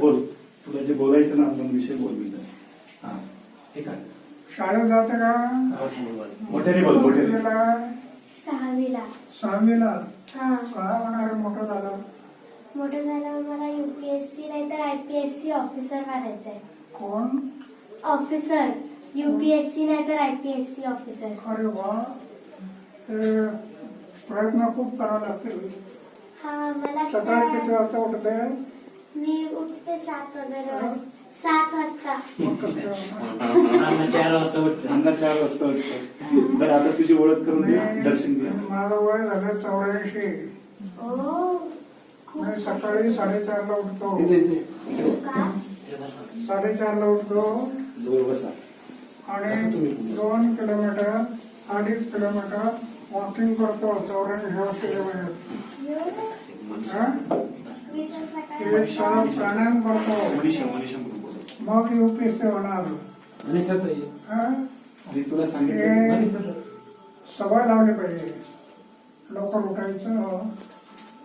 बोल, तुला जे बोलायचं ना आपण विषय बोलविलास. हा ठीक आहे. शाळेत जाते का? मोठ्याने बोल, मोठ्याने. सहावीला. सहावीला. हा. काय होणार मोठं झालं? मोठं झाल्यावर मला UPSC नाहीतर IPSC ऑफिसर बनायचंय. कोण? ऑफिसर. UPSC नाहीतर IPSC ऑफिसर. अरे वा, ते प्रयत्न खूप करावे लागतील. हा मला सकाळी किती वाजता उठते? मी उठते 7 वगैरे 7 वाजता. मग कसं काय? अण्णा 4 वाजता उठतो. अंदा 4 वाजता उठतो. बरं आता तुझी ओळख करून दे, दर्शन घे. माझं वय झालं 84. ओ मी सकाळी 4:30ला उठतो. का? 4:30ला उठतो जवळ बसा. आणि 2 किलोमीटर 2.5 किलोमीटर वॉकिंग करतो. 84 किलोमीटर. हा? मी तर सकाळी एक तास प्राणायाम करतो. मनीषा म्हणून बोल. मग UPSC होणार. हा? आणि तुला सांगितलं सवय लावली पाहिजे. लवकर उठायचं,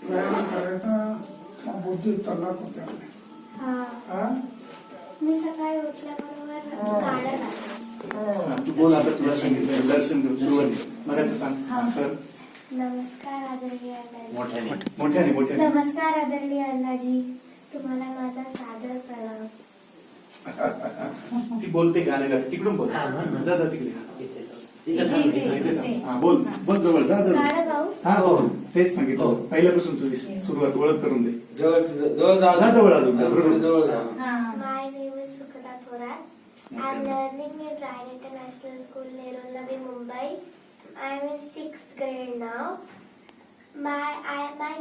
व्यायाम करायचा, मग बुद्धी तल्लाक होते आपली. हा? मी सकाळी उठल्याबरोबर गाणं गाते. तू बोल, आता तुला सांगितलं दर्शन घेऊ. सुरुवात मगाचं सांग. सर नमस्कार आदरणीय अण्णाजी. मोठ्याने मोठ्याने. नमस्कार आदरणीय अण्णाजी, तुम्हाला माझा सादर प्रणाम. ती बोलते गाणं गाते. तिकडून बोल. जा जा तिकडे. हा बोल बोल, जवळ जा जा. गाणं गाऊ? हा बोल. तेच सांगितलं पहिल्यापासून तुझी सुरुवात ओळख करून दे. जवळ जा. जा जवळ अजून. My name is Sukata Thorat. I'm learning in Ryan International School, Nerul, Navi Mumbai. I'm in 6th grade now. My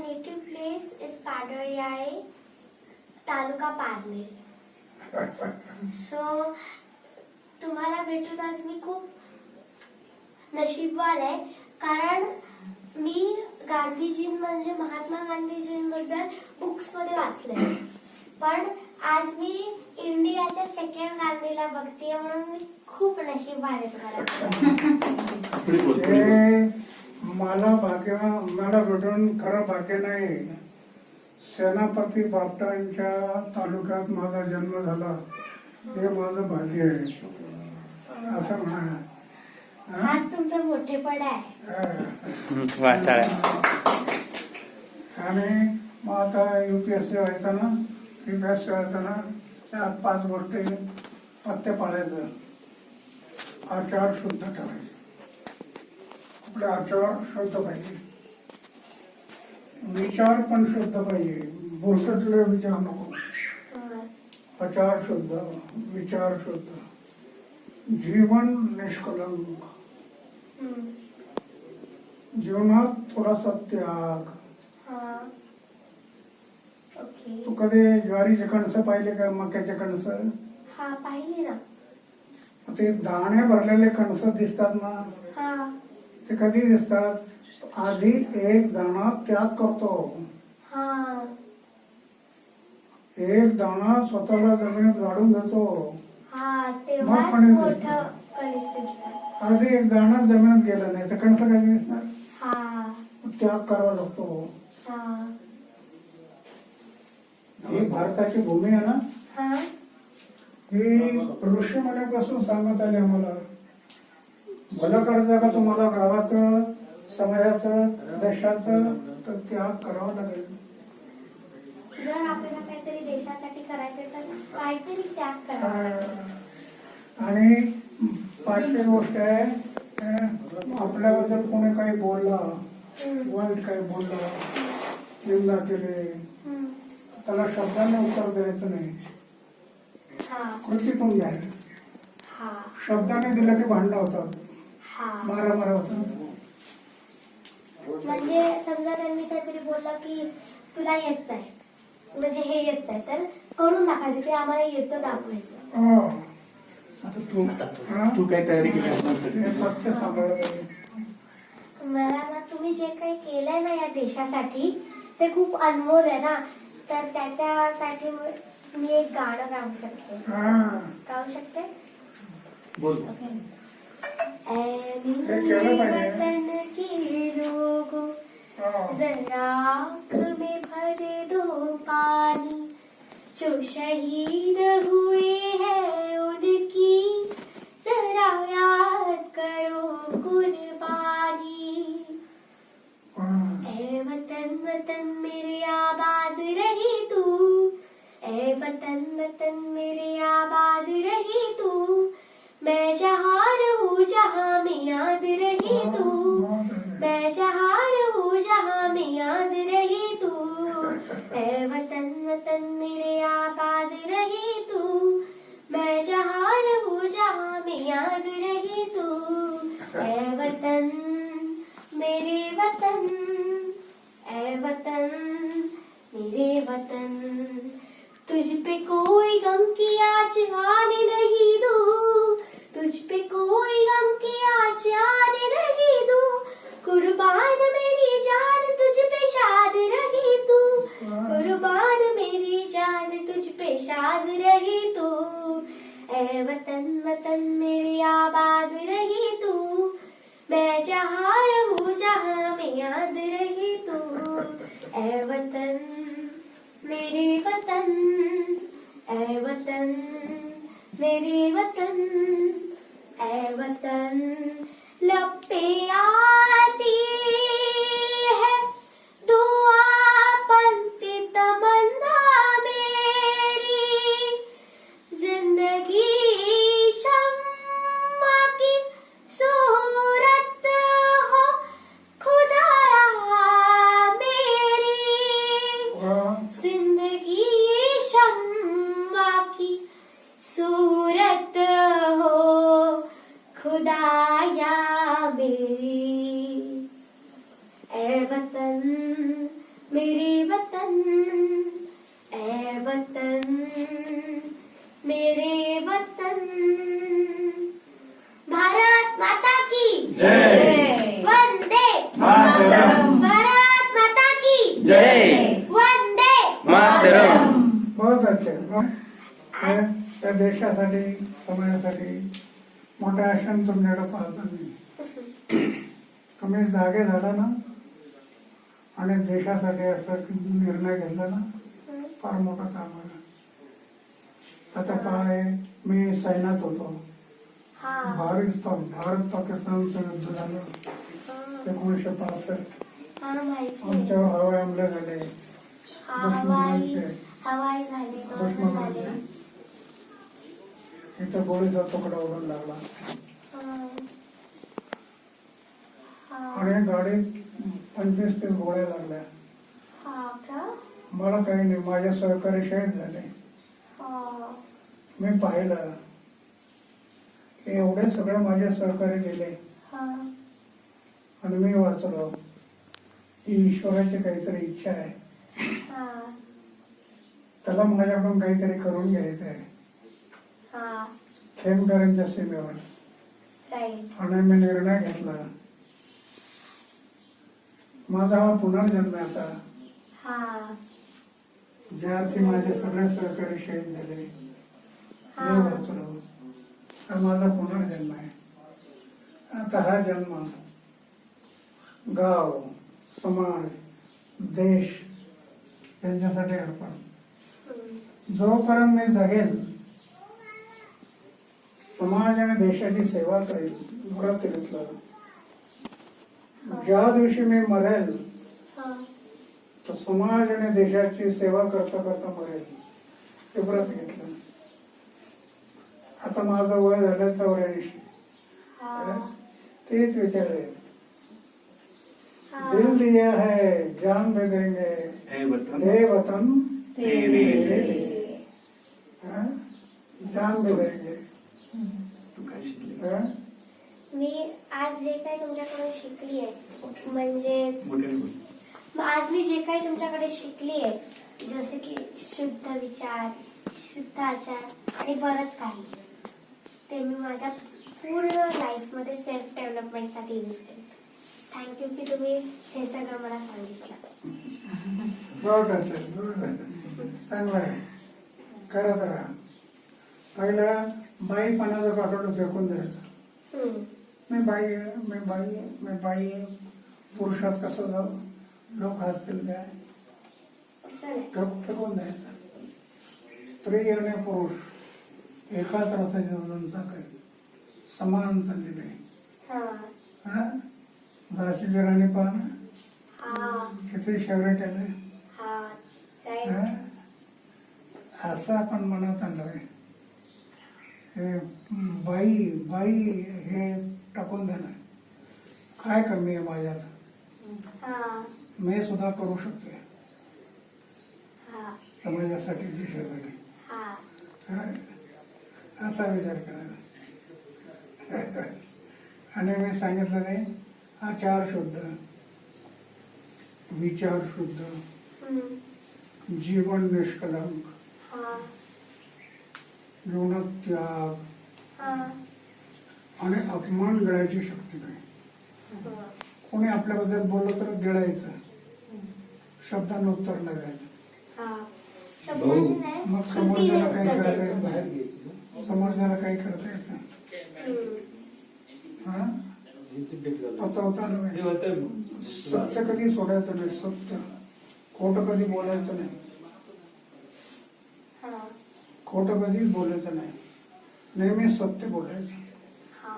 native place is Padariyai, Taluka Parner. So तुम्हाला भेटून आज मी खूप नशीबवान आहे, कारण मी गांधीजी म्हणजे महात्मा गांधीजींबद्दल बुक्स मध्ये वाचले, पण आज मी इंडियाच्या सेकंड गांधीला बघतेय, म्हणून मी खूप नशीबवान आहे तुम्हाला. मला भेटून खरं भाग्य नाही. सेनापती बापटांच्या तालुक्यात माझा जन्म झाला, हे माझं भाग्य आहे असं म्हणा. हाच तुमचा मोठेपणा आहे. आणि मग आता UPSC व्हायचं ना, UPSC व्हायचं ना, 4-5 गोष्टी पत्ते पाळायचं. आचार शुद्ध ठेवायचे. आपले आचार शुद्ध पाहिजे, विचार पण शुद्ध पाहिजे. बुरसटले विचार नको. आचार शुद्ध, विचार शुद्ध, जीवन निष्कलंक, जीवनात थोडासा त्याग. तू कधी ज्वारीचे कणसं पाहिले का? मक्याचे कणसं? हा पाहिले ना. ते दाणे भरलेले कणसं दिसतात ना, हा. ते कधी दिसतात? आधी एक दाणा त्याग करतो. हा. एक दाणा स्वतःला जमिनीत गाडून घेतो. हा, तेव्हाच कणीस मोठं कणीस दिसतं. आधी एक दाणा जमिनीत गेला नाही तर कणसं कधी दिसणार? हा. त्याग करावा लागतो. हा. ही भारताची भूमी आहे ना, हा. ही ऋषी मुनीपासून सांगत आले आम्हाला. भलं करायचं का तुम्हाला गावाचं, समाजाचं, देशाचं, तर त्याग करावा लागेल. जर आपल्याला काहीतरी देशासाठी करायचं तर काहीतरी त्याग करावा. आणि 5वी गोष्ट आहे, आपल्याबद्दल कोणी काही बोलला, वाईट काही बोलला, निंदा केली, त्याला शब्दांनी उत्तर द्यायचं नाही, कृतीतून द्यायचं. शब्दाने दिलं की भांडणं होतात, मारामारा होतात. म्हणजे समजा त्यांनी काहीतरी बोललं की तुला येत नाही, म्हणजे हे येत नाही, तर करून दाखवायचं की आम्हाला येतं दाखवायचं. आता तू काय तयारी केली आपल्यासाठी? पथ्य सांभाळलं पाहिजे. मला ना तुम्ही जे काही केलंय ना या देशासाठी ते खूप अनमोल आहे ना, तर त्याच्यासाठी मी एक गाणं गाऊ शकते. गाऊ शकते? बोल. वतन की लोगों जरा आँख में भर दो पानी, जो शहीद हुए हैं उनकी जरा याद करो कुर्बानी। ऐ वतन वतन मेरे आबाद रही तू, ऐ वतन वतन मेरे आबाद रही तू, मैं जहाँ रहूँ जहाँ में याद रही तू, मैं जहाँ रहूँ जहाँ में याद रही तू। ऐ वतन वतन मेरे आबाद रही तू, मैं जहाँ रहूँ जहाँ में याद रही तू। ऐ वतन मेरे वतन, ऐ वतन मेरे वतन, तुझ पे कोई गम की आँच आने नहीं दूँ, तुझ पे कोई गम की आँच आने नहीं दूँ, कुर्बान मेरी जान तुझ पे शाद रही तू, कुर्बान मेरी जान तुझ पे शाद रही तू। ऐ वतन वतन मेरी आबाद रही तू, मैं जहाँ रहूँ जहाँ में याद रही तू। ऐ वतन मेरे वतन, ऐ वतन मेरे वतन, ऐ वतन लब पे आती है दुआ बनती तमन्ना मेरी, जिंदगी शम्मा की सूरत हो खुदाया मेरी, जिंदगी शम्मा की सूरत हो खुदाया मेरी। ऐ वतन मेरे वतन, ऐ वतन मेरे वतन, भारत माता की जय। वंदे मातरम। भारत माता की जय। वंदे मातरम। बहुत अच्छे. त्या देशासाठी समाजासाठी मोठ्या आशेने तुमच्याकडे पाहतो मी. तुम्ही जागे झाला ना आणि देशासाठी असं निर्णय घेतला ना, फार मोठं काम आहे. आता काय, मी सैन्यात होतो. हा भारत पाकिस्तानचं युद्ध झालं 1965. हा माहिती आहे. आमच्यावर हवाई हमले झाले. हवाई झाली, बंद झाले. इथं गोळीचा तुकडा उडून लागला आणि गाडीत 25-30 गोळ्या लागल्या. हा का? मला काही नाही, माझे सहकारी शहीद झाले. मी पाहिलं एवढे सगळे माझे सहकारी गेले आणि मी वाचलो. ती ईश्वराची काहीतरी इच्छा आहे, त्याला माझ्याकडून काहीतरी करून घ्यायचं आहे खेमकरांच्या सीमेवर. आणि मी निर्णय घेतला, माझा हा पुनर्जन्म आहे आता. ज्या अर्थी माझे सगळे सहकारी शहीद झाले, मी वाचलो, हा माझा पुनर्जन्म आहे. आता हा जन्म गाव, समाज, देश यांच्यासाठी अर्पण. जोपर्यंत मी जगेल समाज आणि देशाची सेवा करेल, व्रत घेतलं. ज्या दिवशी मी मरेल तर समाज आणि देशाची सेवा करता करता मरेल, ते व्रत घेतलं. आता माझं वय झालं 84. तेच विचार आहे, दिल दिया है जान दे देंगे, हे वतन तेरे लिए. जान दे देंगे. तू काय शिकली? मी आज जे काही तुमच्याकडे शिकली आहे, म्हणजेच मोठ्याने बोल. आज मी जे काही तुमच्याकडे शिकली आहे, जसे की शुद्ध विचार, शुद्ध आचार आणि बरंच काही, ते मी माझ्या पूर्ण लाईफमध्ये सेल्फ डेव्हलपमेंटसाठी यूज केलं. थँक्यू की तुम्ही हे सगळं मला सांगितलं. चांगलं आहे, करत राहा. पहिला बाईपणाचं काटोलं फेकून द्यायचं. मी बाई आहे, मी बाई आहे, मी बाई आहे. पुरुषात कसं जावं, लोक हसतील काय, असं नाही. फेकून द्यायचं. स्त्री आणि पुरुष एकाच रथाची वजन चाक आहे, समान चाललेले आहे. हा हा झाशीची राणी पहा ना, हा किती शौर्य केले. हा right. हा? असं आपण मनात आणलंय. हे बाई बाई हे टाकून देणं, काय कमी आहे माझ्यात, हा मी सुद्धा करू शकते हा समाजासाठी, देशासाठी. हा हा? असा विचार करायला. आणि मी सांगितलं नाही, आचार शुद्ध, विचार शुद्ध, हम्म. जीवन निष्कलंक, हा जीवनात त्याग हा आणि अपमान गिळायची शक्ती नाही. हा कोणी आपल्याबद्दल बोललं तर गिळायचं, शब्दांना उत्तर नाही द्यायचं. हा शब्दांनी नाही, मग कृतीने समोरच्याला काही उत्तर करता द्यायचं. येत नाही, समोरच्याला काही करता येत नाही. हम्म. हा होता होता हे नव्हे. होतं. सत्य कधी सोडायचं नाही, सत्य. खोटं कधी बोलायचं नाही, हा खोटं कधीच बोलायचं नाही, नेहमी सत्य बोलायचं. हा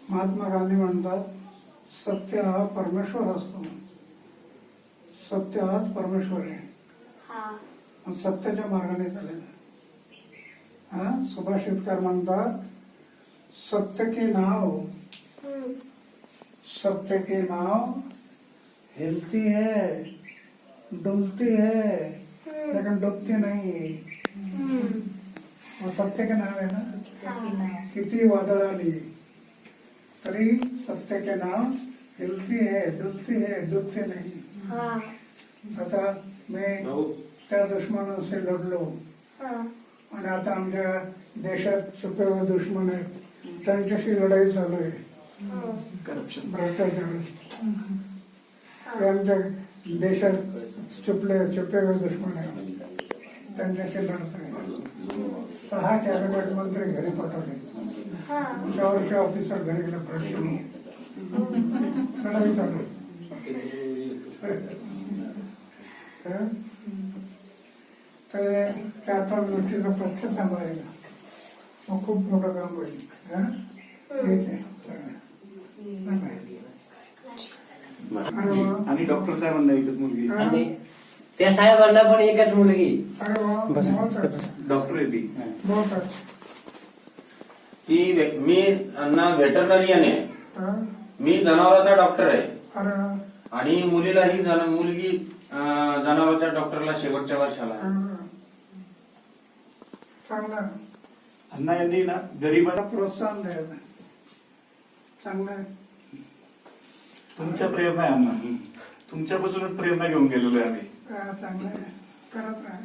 महात्मा गांधी म्हणतात, सत्य हा परमेश्वर असतो, सत्य हाच परमेश्वर आहे. हा मग सत्याच्या मार्गाने चालेल. हा सुभाषितकार म्हणतात, सत्य के नाव, हम्म. सत्य के नाव हिलती है, डुलती है, लेकिन डुबती नहीं. हम्म. वो सत्य के नाव आहे ना. हा किती वादळ आली तरी सत्य के नाव हिलती है, डुलती है, डुबती नहीं. हा आता मी भाऊ त्या दुश्मनाशी लढलो, हा आणि आता आमच्या देशात छुपे हुए दुश्मन आहेत, त्यांच्याशी लढाई चालू आहे. हा करप्शन. भ्रष्टाचार, हे आमच्या देशात छुपे हुए दुश्मन आहे, त्यांच्याशी लढतोय. 6 कॅबिनेट मंत्री घरी पाठवले, हा 400 ऑफिसर घरी गेले, भ्रष्ट लढाई चालू आहे. हं? तर त्या 4-5 गोष्टीचा पक्ष सांभाळायला मग खूप मोठं काम होईल. हं? ठीक आहे. अरे वा. आणि डॉक्टर साहेबांना एकच मुलगी, हं? आणि त्या साहेबांना पण एकच मुलगी. अरे वा, बहुत अच्छा, डॉक्टर आहे ती. बहुत अच्छा. ती मी ना व्हेटरनरियन आहे, हं? मी जनावरांचा डॉक्टर आहे. अरे वा. आणि मुलीला ही मुलगी जनावरांच्या डॉक्टरला शेवटच्या वर्षाला आहे. हं. चांगलं. अण्णा यांनी ना गरीबांना प्रोत्साहन द्यायचं, चांगलं आहे. तुमच्या प्रेरणा आहे अण्णा, तुमच्यापासूनच प्रेरणा घेऊन गेलेलो आहे आम्ही. चांगलं आहे, करत राहा.